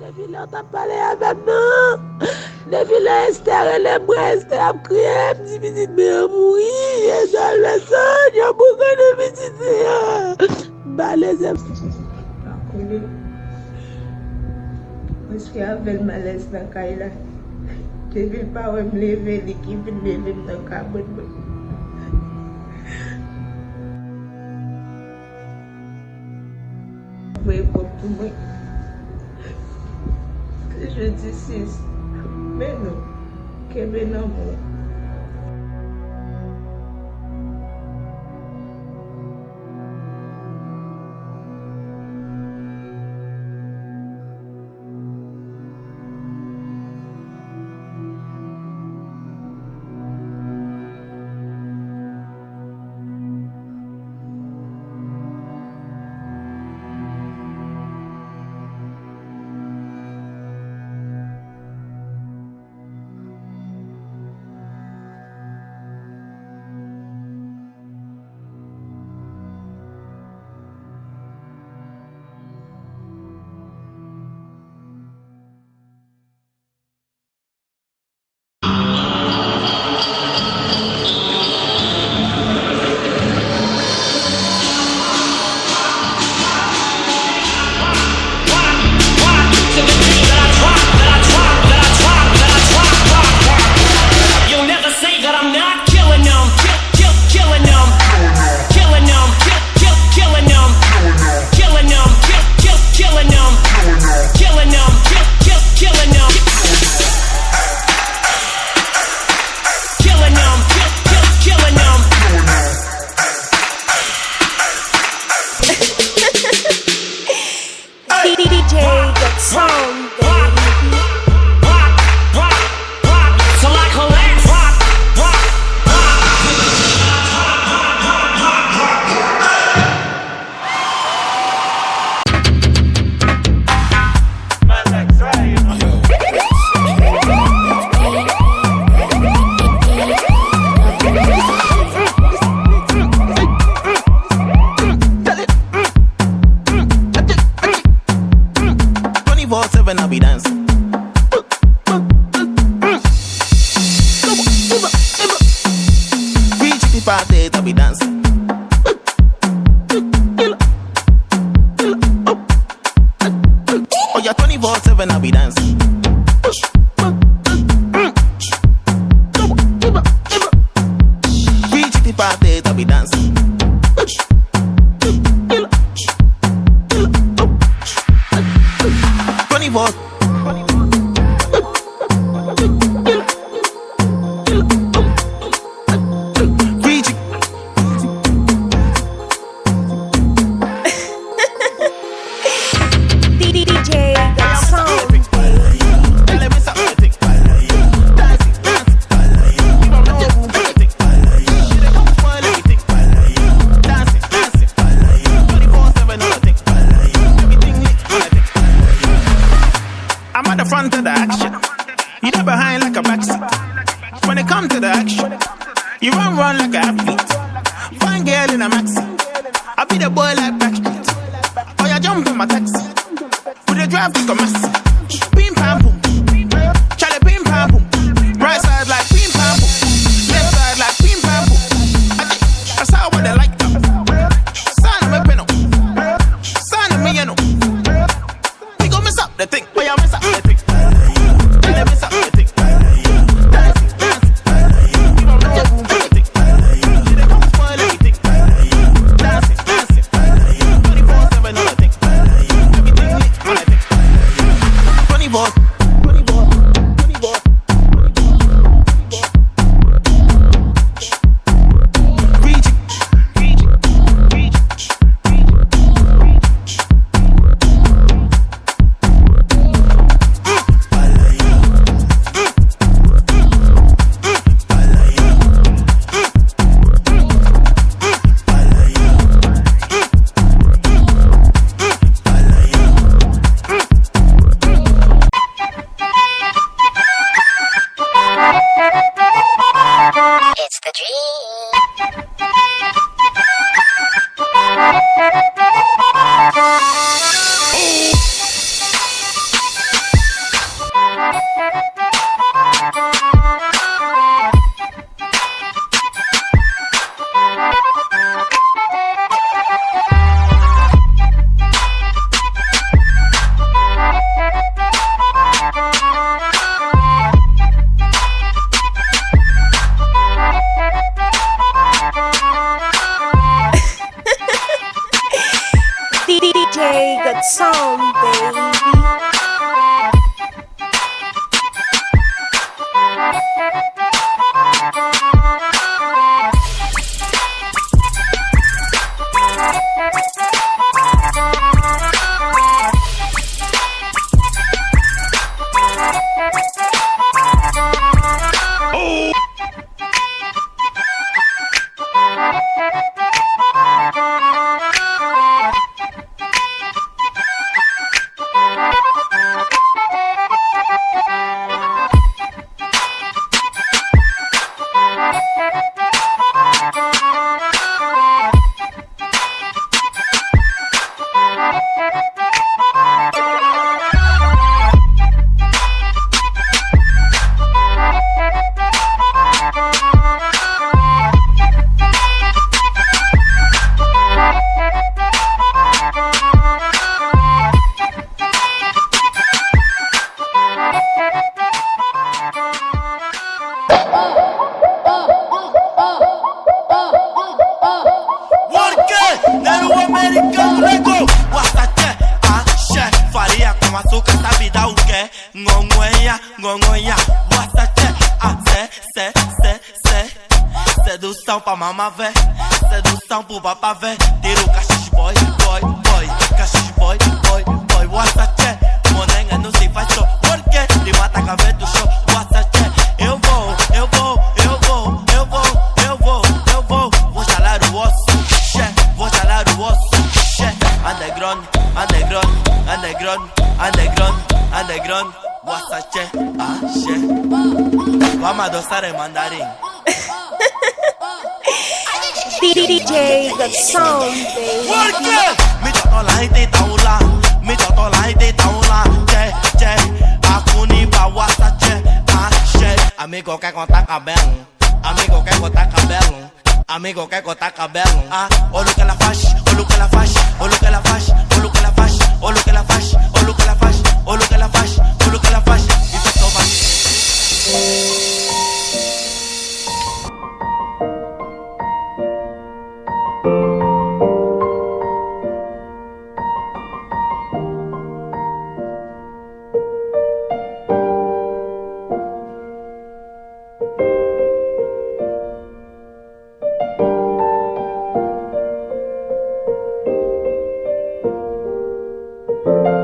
Depuis là, t'as parlé avec nous. Depuis là, Esther, elle est moi, Esther a crié, elle me dit, petite mère mourir, et dans le sang, il y a beaucoup de petites filles. Bah, les Akuli. Parce qu'il y avait le malaise dans le cas là. Je ne vais pas me lever, l'équipe ne me lever dans le cas. Oui, pour moi. Je dis 6. Mais non. Kevin non. I'll be dancing. 365 days I'll be dancing. Oh yeah, 24/7 I'll be dancing. 365 days I'll be dancing. 24. Front of the action, you there behind like a backseat. When it comes to the action, you run like an athlete. Fine girl in a maxi, I be the boy like Backstreet. Oh, you jump in my taxi, put the drive to Kumasi. Pim pam boom, Charlie pim pam boom. Right side like pim pam boom, left side like pim pam boom. I saw what they like up. Son of me penno, son of me you know. We go mess up the thing, oh yeah mess up the thing. sound, baby. Ngongonha, sedução pra mama vé, sedução pro papá vé, tira o cachis boy, cachis boy, Wassache, monenga não se faz só, porque lhe mata caveto show, Wassache, eu vou, vou estalar o osso, vou estalar o osso, underground, Wassache, vamos adoçar em mandarim. DJ the sound, baby. Mi toto la gente taula, che, akuni ba Wassache, amigo quer cortar cabelo, olha o que ela faz, olha o que ela faz, olha o que ela faz, olha o que ela faz, olha o que ela faz, olha o que ela faz, olha o que ela faz, olha o que ela faz, isso é só Bye.